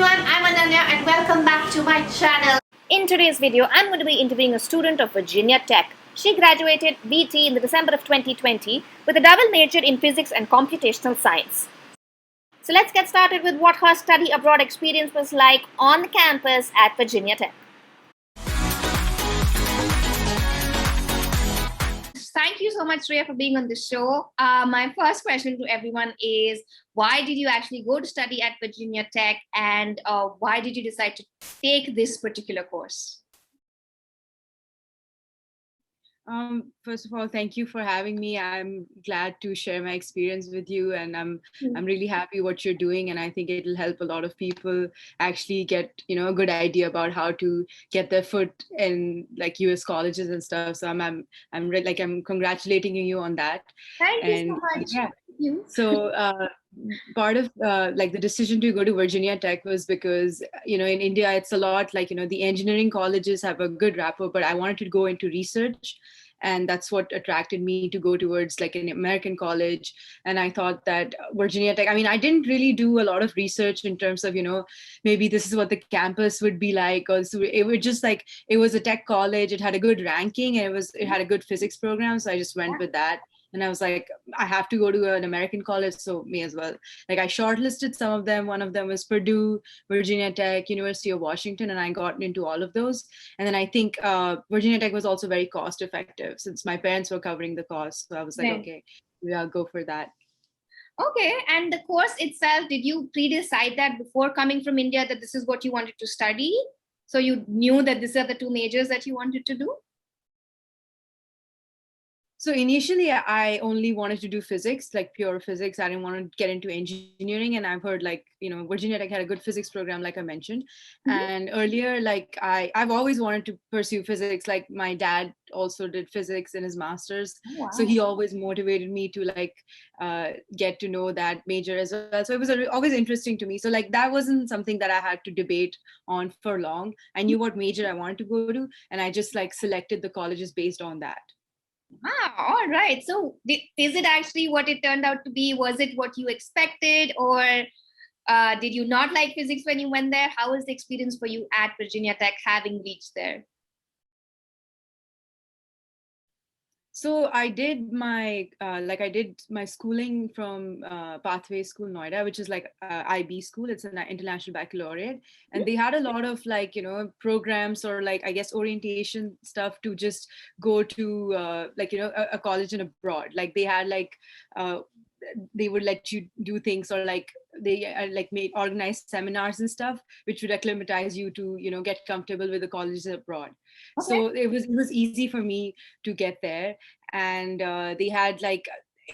everyone, I'm Ananya and welcome back to my channel. In today's video, I'm going to be interviewing a student of Virginia Tech. She graduated BT in the December of 2020 with a double major in Physics and Computational Science. So let's get started with what her study abroad experience was like on the campus at Virginia Tech. Thank you so much, Shreya, for being on the show. My first question to everyone is, why did you actually go to study at Virginia Tech, and why did you decide to take this particular course? First of all, thank you for having me. I'm glad to share my experience with you, and I'm really happy what you're doing, and I think it'll help a lot of people actually get a good idea about how to get their foot in like U.S. colleges and stuff. So I'm congratulating you on that. Thank you so much. Yeah. Thank you. So part of like the decision to go to Virginia Tech was because in India it's a lot like the engineering colleges have a good rapport, but I wanted to go into research, and that's what attracted me to go towards like an American college. And I thought that Virginia Tech, I mean, I didn't really do a lot of research in terms of maybe this is what the campus would be like, or so it was just like it was a tech college, it had a good ranking, and it had a good physics program, so I just went with that. And I was like, I have to go to an American college, so may as well. Like I shortlisted some of them. One of them was Purdue, Virginia Tech, University of Washington, and I got into all of those. And then I think Virginia Tech was also very cost effective since my parents were covering the cost. So I was like, okay, yeah, go for that. Okay, and the course itself, did you pre-decide that before coming from India that this is what you wanted to study? So you knew that these are the two majors that you wanted to do? So initially, I only wanted to do physics, like pure physics. I didn't want to get into engineering. And I've heard like, Virginia Tech had a good physics program, like I mentioned. And earlier, like I've always wanted to pursue physics. Like my dad also did physics in his master's. Oh, wow. So he always motivated me to like get to know that major as well. So it was always interesting to me. So like that wasn't something that I had to debate on for long. I knew what major I wanted to go to, and I just like selected the colleges based on that. Wow, all right. So is it actually what it turned out to be? Was it what you expected, or did you not like physics when you went there? How was the experience for you at Virginia Tech having reached there? So I did my schooling from Pathway School Noida, which is like IB school. It's an international baccalaureate, and they had a lot of like programs or like I guess orientation stuff to just go to a college in abroad. Like they had like they would let you do things, or like they like made organized seminars and stuff which would acclimatize you to get comfortable with the colleges abroad. Okay. So it was easy for me to get there. And they had like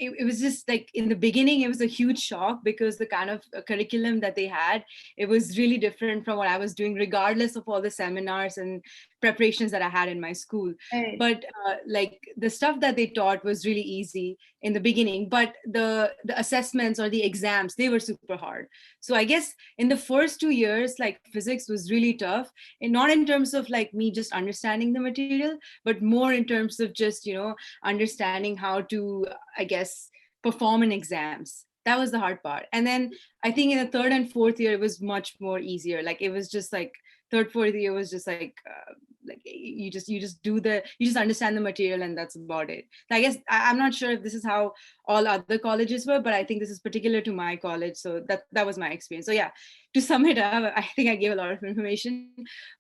it was just like in the beginning it was a huge shock because the kind of curriculum that they had, it was really different from what I was doing regardless of all the seminars and preparations that I had in my school. Right. But like the stuff that they taught was really easy in the beginning, but the assessments or the exams, they were super hard. So I guess in the first 2 years, like physics was really tough, and not in terms of like me just understanding the material, but more in terms of just understanding how to, I guess, perform in exams. That was the hard part. And then I think in the third and fourth year it was much more easier. Like it was just like third, fourth year was just like you just understand the material, and that's about it. So I guess I'm not sure if this is how all other colleges were, but I think this is particular to my college. So that was my experience. So yeah, to sum it up, I think I gave a lot of information,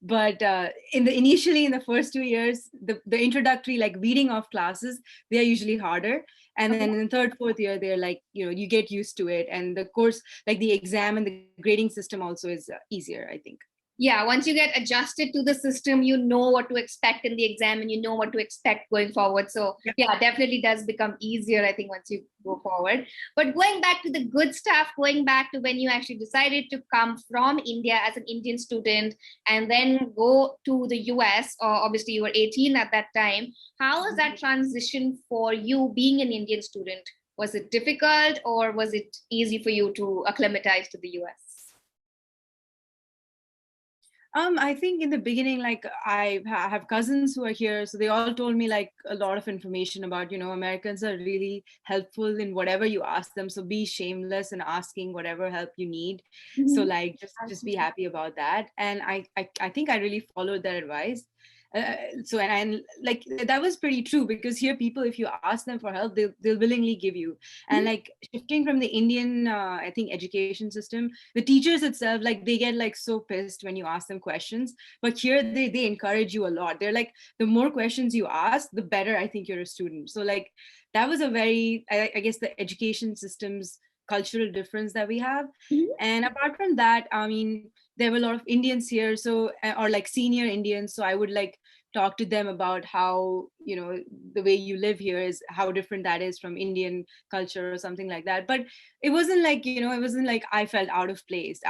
but initially in the first 2 years, the introductory like reading of classes, they are usually harder. And then in the third, fourth year, they're like, you get used to it. And the course, like the exam and the grading system also is easier, I think. Yeah, once you get adjusted to the system, you know what to expect in the exam and you know what to expect going forward. So yeah, definitely does become easier, I think, once you go forward. But going back to the good stuff, going back to when you actually decided to come from India as an Indian student and then go to the US, or obviously you were 18 at that time. How was that transition for you being an Indian student? Was it difficult, or was it easy for you to acclimatize to the US? I think in the beginning, like have cousins who are here, so they all told me like a lot of information about, Americans are really helpful in whatever you ask them. So be shameless in asking whatever help you need. So Mhm. like just be happy about that. And I think I really followed their advice. So and like that was pretty true, because here people, if you ask them for help, they'll willingly give you. And like shifting from the Indian I think education system, the teachers itself, like they get like so pissed when you ask them questions, but here they encourage you a lot. They're like, the more questions you ask, the better I think you're a student. So like that was a very, I guess, the education system's cultural difference that we have. Mhm. And apart from that, I mean, there were a lot of Indians here, so or like senior Indians, so I would like talk to them about how, the way you live here is how different that is from Indian culture or something like that. But it wasn't like, it wasn't like I felt out of place.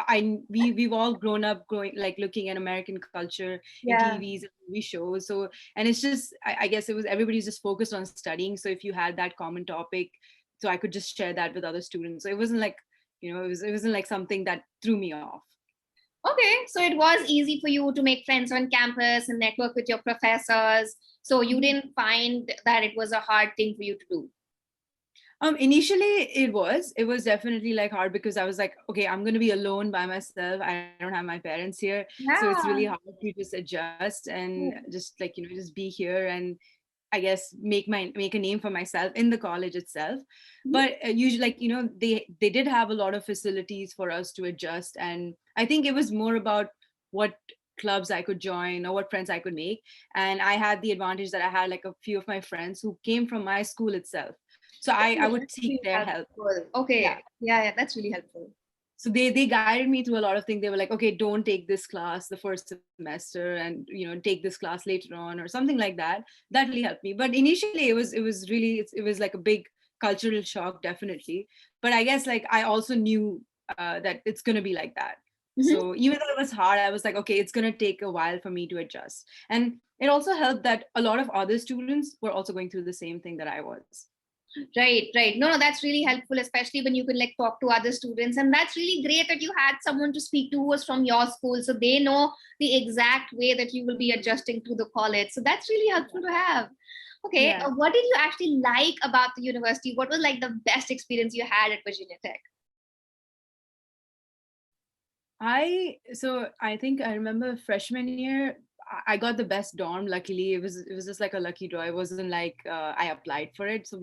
We've all grown up growing, like looking at American culture in Yeah. TVs and movie shows. So, and it's just, I guess it was, everybody's just focused on studying. So if you had that common topic, so I could just share that with other students. So it wasn't like, it wasn't like something that threw me off. Okay, so it was easy for you to make friends on campus and network with your professors. So you didn't find that it was a hard thing for you to do. Initially it was definitely like hard, because I was like, okay, I'm going to be alone by myself. I don't have my parents here. So it's really Yeah. hard to just adjust and just like, just be here and I guess make a name for myself in the college itself. Mhm. But usually, like, they did have a lot of facilities for us to adjust, and I think it was more about what clubs I could join or what friends I could make. And I had the advantage that I had like a few of my friends who came from my school itself, so I Okay, would that's seek really their help. helpful. Yeah. Okay, yeah, that's really helpful. So they guided me through a lot of things. They were like, okay, don't take this class the first semester, and take this class later on or something like that. That really helped me. But initially it was really, it was like a big cultural shock, definitely. But I guess like I also knew that it's going to be like that. Mhm. So even though it was hard, I was like, okay, it's going to take a while for me to adjust. And it also helped that a lot of other students were also going through the same thing that I was. Right, right. No, no, that's really helpful, especially when you can like talk to other students. And that's really great that you had someone to speak to who was from your school. So they know the exact way that you will be adjusting to the college. So that's really helpful to have. Okay. Yeah. What did you actually like about the university? What was like the best experience you had at Virginia Tech? I think I remember freshman year, I got the best dorm. Luckily, it was just like a lucky draw. It wasn't like I applied for it. So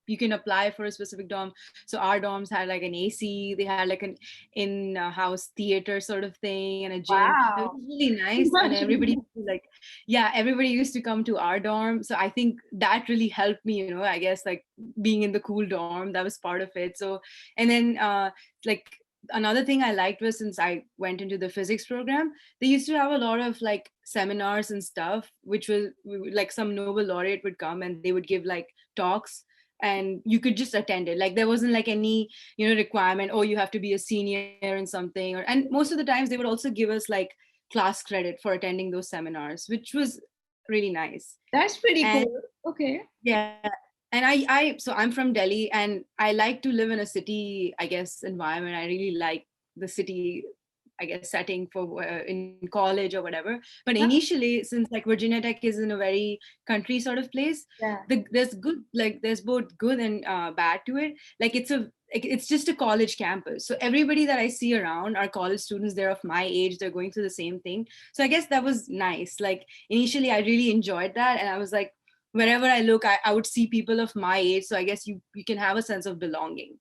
you can apply for a specific dorm. So our dorms had like an AC. They had like an in-house theater sort of thing and a gym. It Wow. was really nice, and everybody used to, like, yeah, everybody used to come to our dorm. So I think that really helped me. I guess like being in the cool dorm, that was part of it. So, and then like another thing I liked was, since I went into the physics program, they used to have a lot of like seminars and stuff, which was like some Nobel laureate would come and they would give like talks, and you could just attend it. Like there wasn't like any, requirement, oh, you have to be a senior in something. And most of the times they would also give us like class credit for attending those seminars, which was really nice. That's pretty And cool. Okay. yeah. And so I'm from Delhi, and I like to live in a city, I guess, environment. I really like the city, I guess, setting for in college or whatever. But Yeah. initially, since like Virginia Tech is in a very country sort of place, Yeah. there's both good and bad to it. Like it's just a college campus. So everybody that I see around are college students. They're of my age. They're going through the same thing. So I guess that was nice. Like initially, I really enjoyed that, and I was like, wherever I look, I would see people of my age. So I guess you can have a sense of belonging.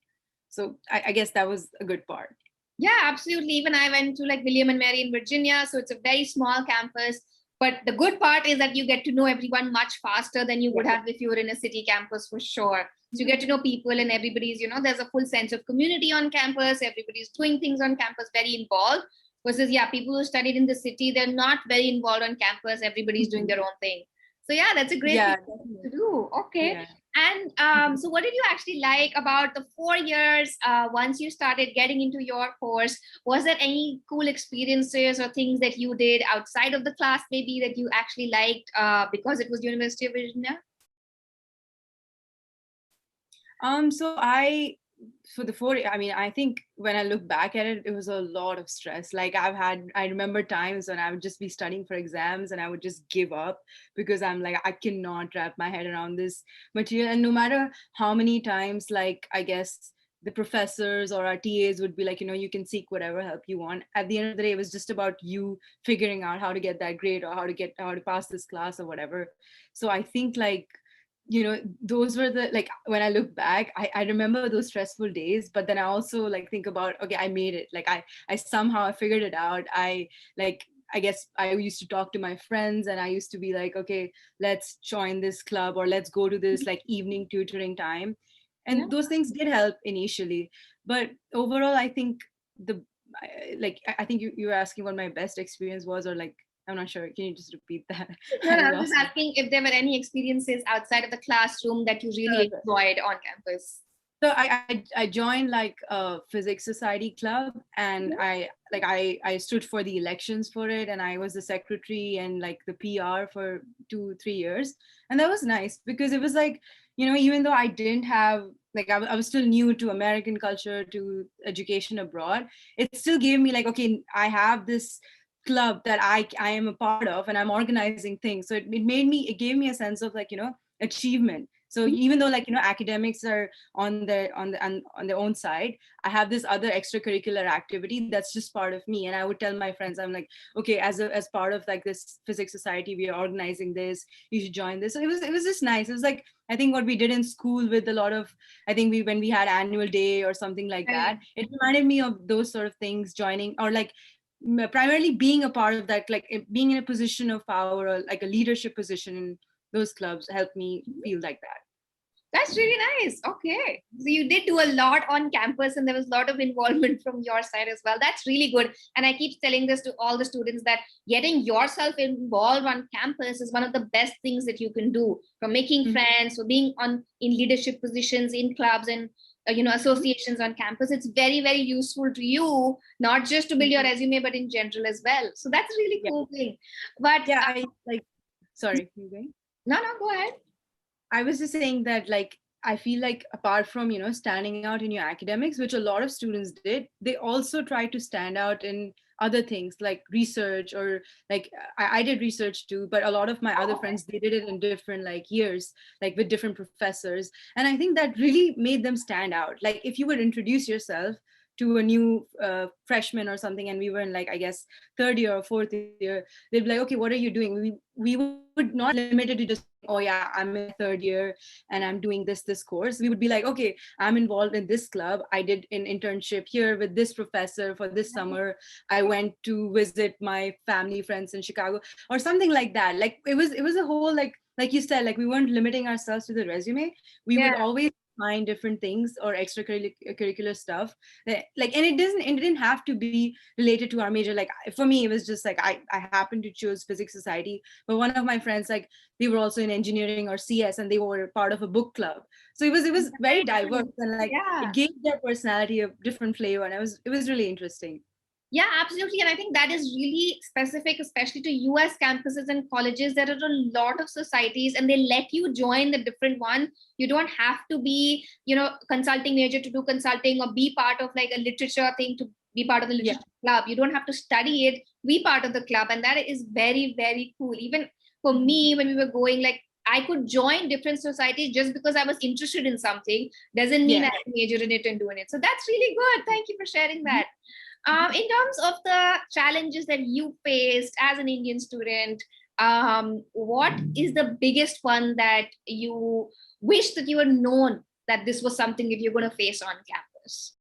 So I guess that was a good part. Yeah, absolutely. Even I went to like William and Mary in Virginia. So it's a very small campus. But the good part is that you get to know everyone much faster than you would Yeah. have if you were in a city campus for sure. So you get to know people and everybody's, there's a full sense of community on campus. Everybody's doing things on campus, very involved. Versus, yeah, people who studied in the city, they're not very involved on campus. Everybody's doing Mhm. their own thing. So yeah, that's a great Yeah, thing to definitely. do. Okay. Yeah. And Mhm. so, what did you actually like about the 4 years once you started getting into your course? Was there any cool experiences or things that you did outside of the class, maybe that you actually liked because it was University of Virginia? So I for the 4, I mean, I think when I look back at it, it was a lot of stress. Like I remember times when I would just be studying for exams and I would just give up because I'm like, I cannot wrap my head around this material. And no matter how many times, like, I guess the professors or our TAs would be like, you can seek whatever help you want. At the end of the day, it was just about you figuring out how to get that grade or how to pass this class or whatever. So I think like, those were the, like, when I look back, I remember those stressful days, but then I also like think about, okay, I made it. Like I somehow I figured it out. I guess I used to talk to my friends and I used to be like, okay, let's join this club or let's go to this like evening tutoring time. Yeah. And those things did help initially. But overall, I think I think you were asking what my best experience was, or like, I'm not sure. Can you just repeat that? No, I no, I'm lost just it. asking if there were any experiences outside of the classroom that you really Okay. enjoyed on campus. So I joined like a physics society club, and I stood for the elections for it, and I was the secretary and like the PR for 2-3 years, and that was nice because it was like, even though I didn't have like I was still new to American culture, to education abroad, it still gave me like, okay, I have this club that I am a part of and I'm organizing things. So it gave me a sense of like, achievement. So even though like, academics are on their own side, I have this other extracurricular activity that's just part of me. And I would tell my friends, I'm like, okay, as part of like this physics society, we are organizing this, you should join this. So it was just nice. It was like, I think what we did in school with a lot of, I think when we had annual day or something like Right. that, it reminded me of those sort of things, joining, or like primarily being a part of that, like being in a position of power or like a leadership position in those clubs helped me feel like that. That's really nice. Okay. So you did do a lot on campus and there was a lot of involvement from your side as well. That's really good. And I keep telling this to all the students that getting yourself involved on campus is one of the best things that you can do, from making friends, for being in leadership positions in clubs and associations on campus. It's very, very useful to you, not just to build your resume, but in general as well. So that's a really Yeah, cool thing. But yeah, I like, sorry, you going? no, go ahead. I was just saying that, like, I feel like apart from, standing out in your academics, which a lot of students did, they also try to stand out in other things like research, or like I did research too, but a lot of my other friends, they did it in different like years, like with different professors. And I think that really made them stand out. Like if you would introduce yourself to a new freshman or something, and we were in like, I guess, third year or fourth year, they'd be like, okay, what are you doing? We would not limit it to just, oh yeah, I'm in third year and I'm doing this course. We would be like, okay, I'm involved in this club, I did an internship here with this professor for this summer, I went to visit my family friends in Chicago, or something like that. Like it was a whole, like you said, like we weren't limiting ourselves to the resume. We would Yeah. always find different things or extracurricular stuff like, and it didn't have to be related to our major. Like for me, it was just like I happened to choose physics society, but one of my friends, like, they were also in engineering or CS, and they were part of a book club. So it was very diverse, and like Yeah. it gave their personality a different flavor, and it was really interesting. Yeah, absolutely. And I think that is really specific, especially to US campuses and colleges. There are a lot of societies and they let you join the different one. You don't have to be, consulting major to do consulting, or be part of like a literature thing to be part of the Yeah. literature club. You don't have to study it, be part of the club. And that is very, very cool. Even for me, when we were going, like, I could join different societies just because I was interested in something. Doesn't mean Yeah. I major in it and doing it. So that's really good. Thank you for sharing that. In terms of the challenges that you faced as an Indian student, what is the biggest one that you wish that you had known that this was something that you're going to face on campus?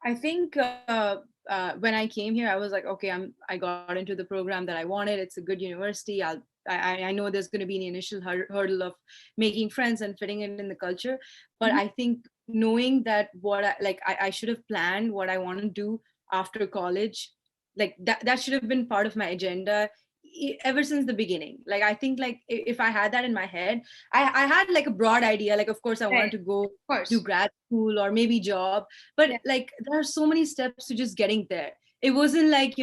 I think when I came here, I was like, okay, I got into the program that I wanted. It's a good university. I know there's going to be an initial hurdle of making friends and fitting in the culture, but I think knowing that I should have planned what I want to do after college, like that should have been part of my agenda ever since the beginning. Like I think like if I had that in my head, I had like a broad idea. Like of course I wanted Right. to go Of course. do grad school or maybe job, but Yeah. like there are so many steps to just getting there. It wasn't like,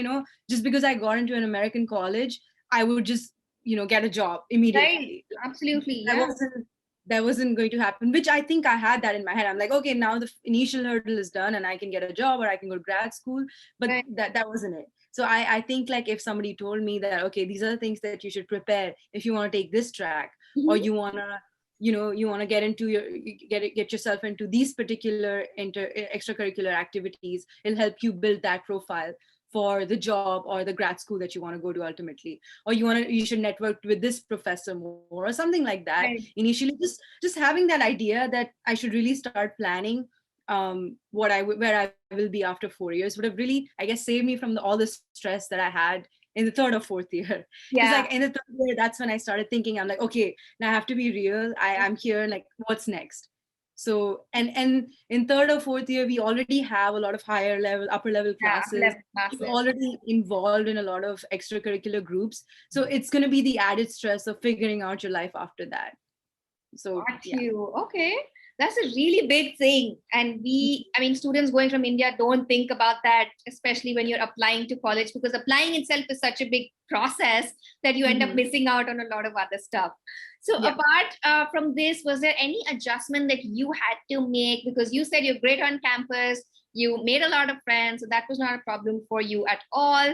just because I got into an American college, I would just, get a job Right. immediately. Absolutely. I Yeah. wasn't. that wasn't going to happen, which I think I had that in my head. I'm like, okay, now the initial hurdle is done and I can get a job or I can go to grad school, but Right. that wasn't it. So I think like if somebody told me that, okay, these are the things that you should prepare if you want to take this track, or Mhm. you want to, you want to get into get yourself into these particular extracurricular activities, it'll help you build that profile for the job or the grad school that you want to go to ultimately, or you should network with this professor more or something like that. Right. Initially, just having that idea that I should really start planning where I will be after 4 years would have really, I guess, saved me from all the stress that I had in the third or fourth year. Because Yeah. like in the third year, that's when I started thinking, I'm like, okay, now I have to be real. I'm here, like, what's next? So and in third or fourth year, we already have a lot of upper level Yeah. classes. Left We're massive. already involved in a lot of extracurricular groups. So it's going to be the added stress of figuring out your life after that. So Got yeah. you. Okay. That's a really big thing. And I mean, students going from India don't think about that, especially when you're applying to college, because applying itself is such a big process that you end up Mhm. missing out on a lot of other stuff. So, Yeah. apart from this, was there any adjustment that you had to make? Because you said you're great on campus, you made a lot of friends, so that was not a problem for you at all.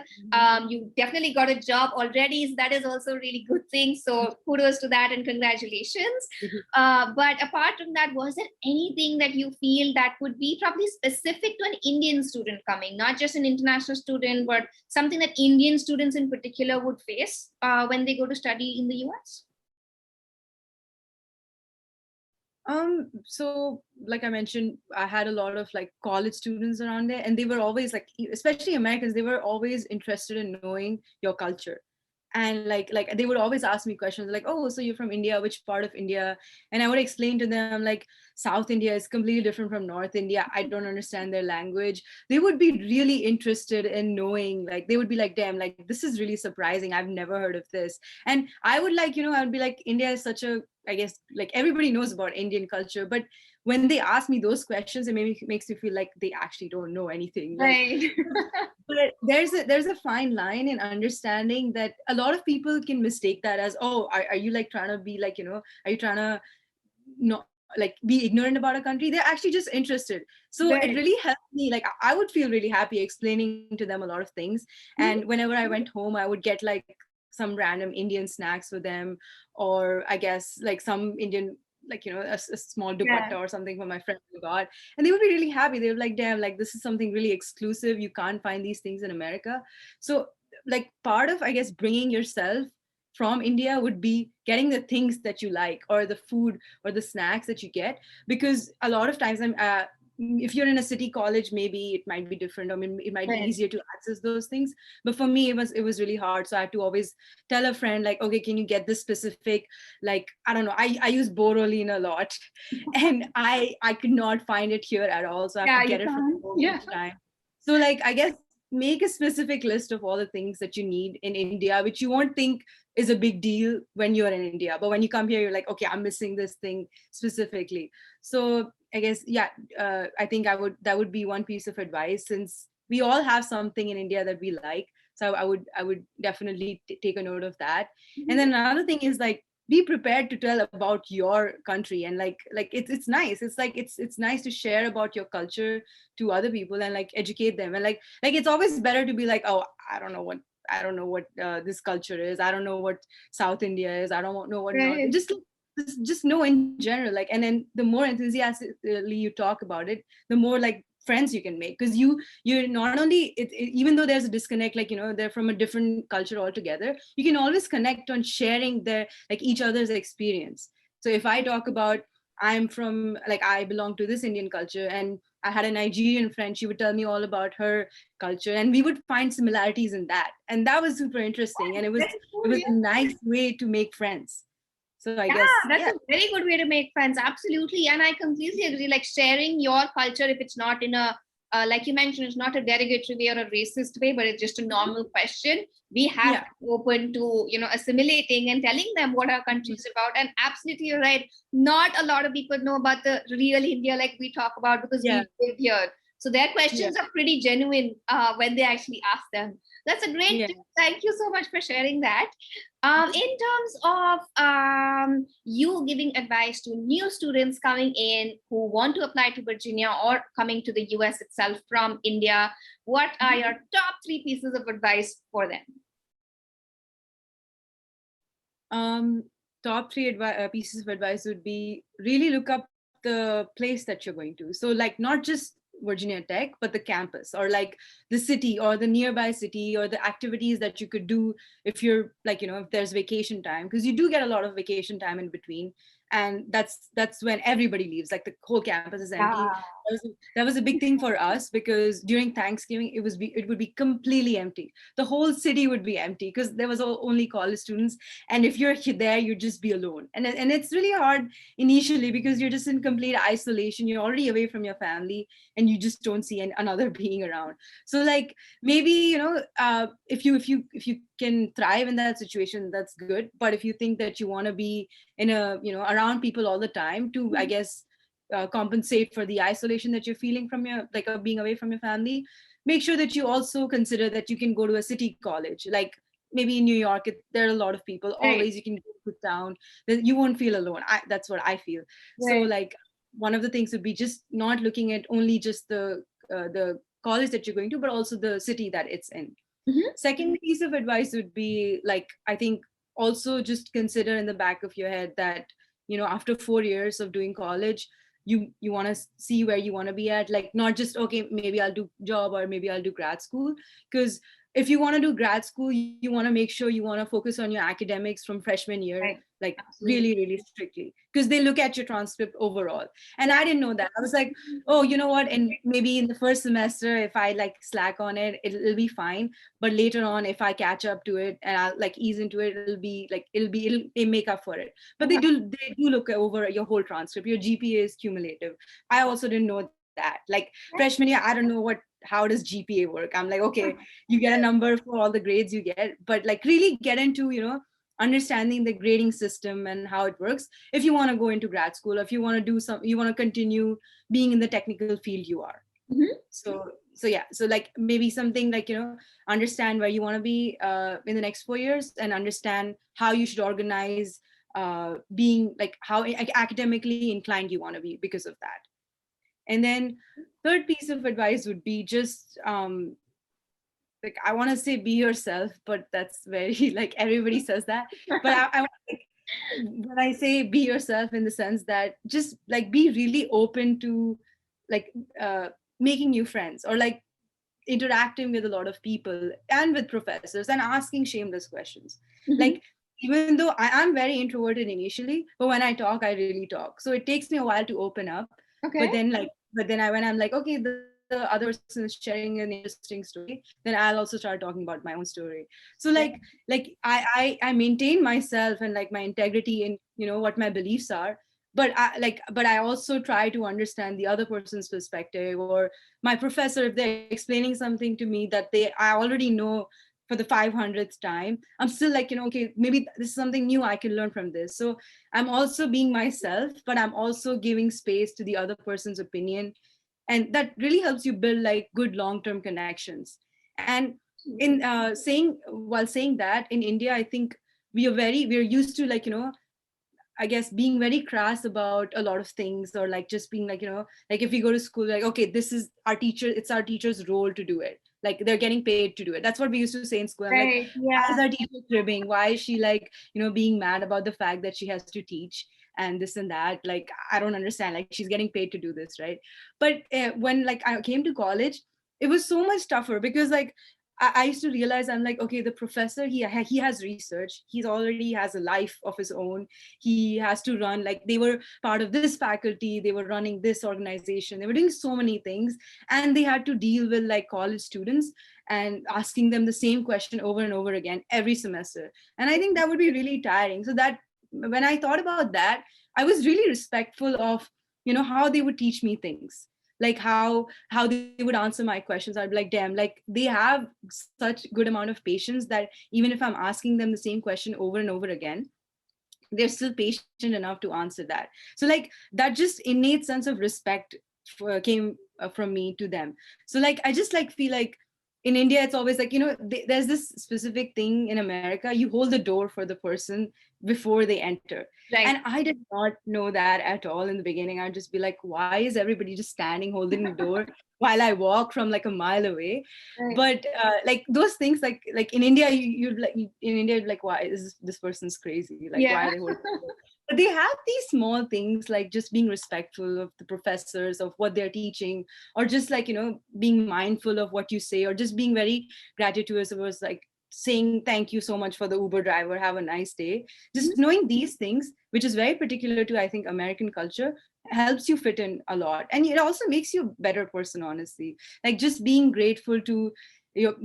You definitely got a job already, so that is also a really good thing. So, kudos to that and congratulations. Mhm. But apart from that, was there anything that you feel that would be probably specific to an Indian student coming, not just an international student, but something that Indian students in particular would face when they go to study in the US? So like I mentioned, I had a lot of like college students around there, and they were always like, especially Americans, they were always interested in knowing your culture. And like they would always ask me questions like, oh, so you're from India, which part of India? And I would explain to them like South India is completely different from North India. I don't understand their language. They would be really interested in knowing, like they would be like, damn, like this is really surprising. I've never heard of this. And I would like, I would be like, India is such a, I guess, like everybody knows about Indian culture, but when they ask me those questions, it makes me feel like they actually don't know anything. Like, Right. but there's a fine line in understanding that a lot of people can mistake that as, oh, are you like trying to be like, are you trying to not like be ignorant about a country? They're actually just interested. So it Right. really helped me. Like I would feel really happy explaining to them a lot of things. And whenever I went home, I would get like some random Indian snacks for them, or I guess like some Indian, like a small Yeah. dupatta or something for my friend who got. And they would be really happy. They were like, damn, like this is something really exclusive, you can't find these things in America. So like part of, I guess, bringing yourself from India would be getting the things that you like, or the food or the snacks that you get. Because a lot of times if you're in a city college, maybe it might be different. I mean, it might be Right. easier to access those things. But for me, it was really hard. So I had to always tell a friend like, okay, can you get this specific, like, I don't know, I use Boroline a lot, and I could not find it here at all. So I have to Yeah, you get it from can. home Yeah. each time. So like, I guess, make a specific list of all the things that you need in India, which you won't think is a big deal when you're in India. But when you come here, you're like, okay, I'm missing this thing specifically. So I guess, yeah, I think that would be one piece of advice, since we all have something in India that we like. So I would definitely take a note of that. And then another thing is like, be prepared to tell about your country. And like it's nice. It's like it's nice to share about your culture to other people and like educate them. And like it's always better to be like, oh, I don't know what this culture is. I don't know what South India is. I don't know what North. Right. Just know in general. Like, and then the more enthusiastically you talk about it, the more like friends you can make. Because you're not only even though there's a disconnect, like they're from a different culture altogether, you can always connect on sharing their like each other's experience. So if I talk about, I'm from, like, I belong to this Indian culture, and I had a Nigerian friend, she would tell me all about her culture, and we would find similarities in that, and that was super interesting. And it was Very it cool. was Yeah. a nice way to make friends. So I Yeah, guess, that's yeah. a very good way to make friends. Absolutely. And I completely agree. Like sharing your culture, if it's not in a, like you mentioned, it's not a derogatory way or a racist way, but it's just a normal question. We have Yeah. to be open to, assimilating and telling them what our country is about. And absolutely, you're right. Not a lot of people know about the real India like we talk about because Yeah. we live here. So their questions are pretty genuine when they actually ask them. That's a great tip. Thank you so much for sharing that. In terms of you giving advice to new students coming in who want to apply to Virginia or coming to the US itself from India, what are your top 3 pieces of advice for them? Top 3 pieces of advice would be really look up the place that you're going to. So like not just Virginia Tech, but the campus or like the city or the nearby city or the activities that you could do if you're like, if there's vacation time, because you do get a lot of vacation time in between. And that's when everybody leaves, like the whole campus is empty. That was a big thing for us because during Thanksgiving, it would be completely empty. The whole city would be empty because there was only college students. And if you're there, you'd just be alone. And it's really hard initially because you're just in complete isolation. You're already away from your family and you just don't see another being around. So like maybe, if you can thrive in that situation, that's good. But if you think that you want to be in around people all the time to, I guess, compensate for the isolation that you're feeling from being away from your family, make sure that you also consider that you can go to a city college. Like maybe in New York, there are a lot of people. Always you can go to town. You won't feel alone. That's what I feel. So like one of the things would be just not looking at only just the college that you're going to, but also the city that it's in. Second piece of advice would be like, I think also just consider in the back of your head that, after 4 years of doing college, you want to see where you want to be at, like not just, okay, maybe I'll do job or maybe I'll do grad school. Because if you want to do grad school, you want to make sure you want to focus on your academics from freshman year, like really, really strictly, because they look at your transcript overall. And I didn't know that. I was like, oh, you know what? And maybe in the first semester, if I like slack on it, it'll be fine. But later on, if I catch up to it and I'll like ease into it, it'll make up for it. But they do look over your whole transcript. Your GPA is cumulative. I also didn't know that. Like freshman year, I don't know how does GPA work. I'm like, okay, you get a number for all the grades you get, but like really get into, understanding the grading system and how it works if you want to go into grad school, or if you want to you want to continue being in the technical field you are. So like maybe something like, understand where you want to be in the next 4 years, and understand how you should organize being like how academically inclined you want to be because of that. And then third piece of advice would be just like, I want to say be yourself, but that's very like everybody says that. But I like, when I say be yourself, in the sense that just like be really open to like making new friends, or like interacting with a lot of people and with professors and asking shameless questions. Like even though I'm very introverted initially, but when I talk, I really talk. So it takes me a while to open up. But then when I'm like, okay, the other person is sharing an interesting story, then I'll also start talking about my own story. So like I maintain myself and like my integrity in, what my beliefs are. But I also try to understand the other person's perspective, or my professor, if they're explaining something to me that I already know for the 500th time, I'm still like, okay, maybe this is something new I can learn from this. So I'm also being myself, but I'm also giving space to the other person's opinion. And that really helps you build like good long-term connections. And in saying that, in India, I think we're used to like, I guess being very crass about a lot of things, or like just being like, like if we go to school, like, okay, this is our teacher, it's our teacher's role to do it. Like they're getting paid to do it. That's what we used to say in school. I'm like, why is our teacher cribbing? Why is she like, being mad about the fact that she has to teach and this and that? Like, I don't understand. Like she's getting paid to do this, right? But when like I came to college, it was so much tougher because like I used to realize, I'm like, okay, the professor, he has research. He's already has a life of his own. He has to run, like they were part of this faculty. They were running this organization. They were doing so many things. And they had to deal with like college students and asking them the same question over and over again every semester. And I think that would be really tiring. So that when I thought about that, I was really respectful of, how they would teach me things, like how they would answer my questions. I'd be like, damn, like they have such good amount of patience that even if I'm asking them the same question over and over again, they're still patient enough to answer that. So like that just innate sense of respect came from me to them. So like I just like feel like in India it's always like, you know, there's this specific thing in America, you hold the door for the person before they enter. Right. And I did not know that at all in the beginning. I'd just be like, why is everybody just standing holding the door while I walk from like a mile away? Right. But like those things, like in India, you'd like in India, you'd like, why is this person's crazy? Like, why are they holding the door? But they have these small things like just being respectful of the professors, of what they're teaching, or just like, you know, being mindful of what you say, or just being very gratuitous towards like saying thank you so much for the Uber driver, have a nice day. Just knowing these things, which is very particular to, I think, American culture, helps you fit in a lot. And it also makes you a better person, honestly. Like just being grateful to your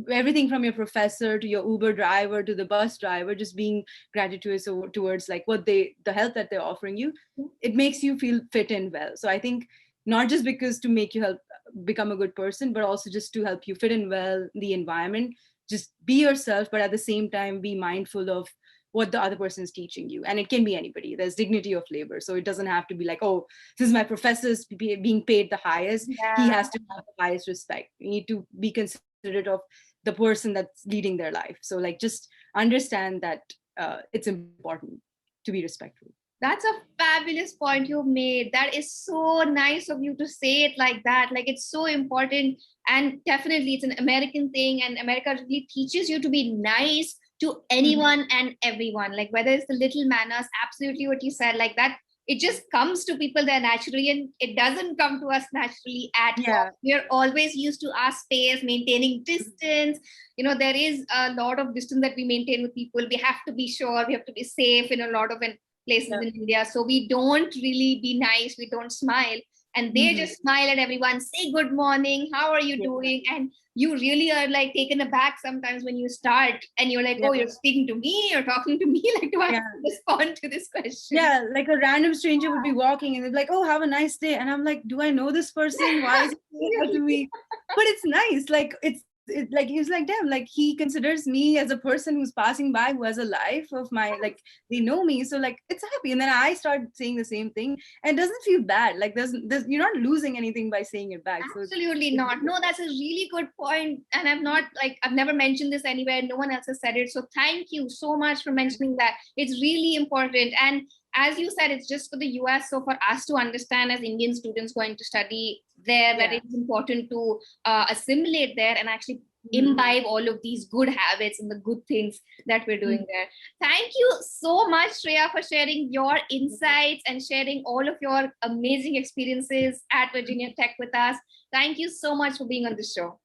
everything from your professor to your Uber driver to the bus driver, just being gratitude towards like what the help that they're offering you, it makes you feel fit in well. So I think not just because to make you help become a good person, but also just to help you fit in well in the environment. Just be yourself, but at the same time be mindful of what the other person is teaching you. And it can be anybody. There's dignity of labor, so it doesn't have to be like, oh, since my professor is being paid the highest, he has to have the highest respect. You need to be considerate of the person that's leading their life. So like just understand that it's important to be respectful. That's a fabulous point you've made. That is so nice of you to say it like that. Like it's so important. And definitely it's an American thing. And America really teaches you to be nice to anyone and everyone. Like whether it's the little manners, absolutely what you said, like that, it just comes to people there naturally, and it doesn't come to us naturally at all. We're always used to our space, maintaining distance. You know, there is a lot of distance that we maintain with people. We have to be sure, we have to be safe in a lot of places in India. So we don't really be nice, we don't smile. And they just smile at everyone, say good morning, how are you doing? And you really are like taken aback sometimes when you start and you're like, oh, you're speaking to me, you're talking to me, like do I have to respond to this question? Yeah, like a random stranger would be walking and they'd be like, oh, have a nice day. And I'm like, do I know this person? Why is he saying that to me? But it's nice. Like it's like damn, like he considers me as a person who's passing by, who has a life of my, like they know me, so like it's happy. And then I start saying the same thing and it doesn't feel bad. Like there's you're not losing anything by saying it back. Absolutely not. No, that's a really good point. And I've never mentioned this anywhere, no one else has said it, so thank you so much for mentioning that. It's really important. And as you said, it's just for the US. So for us to understand as Indian students going to study there, that it's important to assimilate there and actually imbibe all of these good habits and the good things that we're doing there. Thank you so much, Shreya, for sharing your insights and sharing all of your amazing experiences at Virginia Tech with us. Thank you so much for being on the show.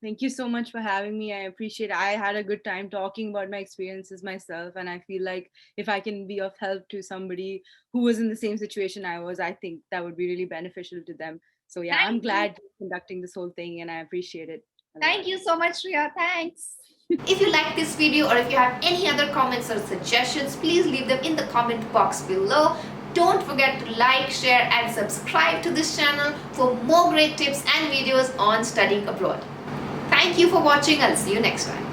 Thank you so much for having me. I appreciate it. I had a good time talking about my experiences myself. And I feel like if I can be of help to somebody who was in the same situation I was, I think that would be really beneficial to them. So yeah, I'm glad conducting this whole thing and I appreciate it. Thank you so much, Shreya. Thanks. If you like this video or if you have any other comments or suggestions, please leave them in the comment box below. Don't forget to like, share and subscribe to this channel for more great tips and videos on studying abroad. Thank you for watching. I'll see you next time.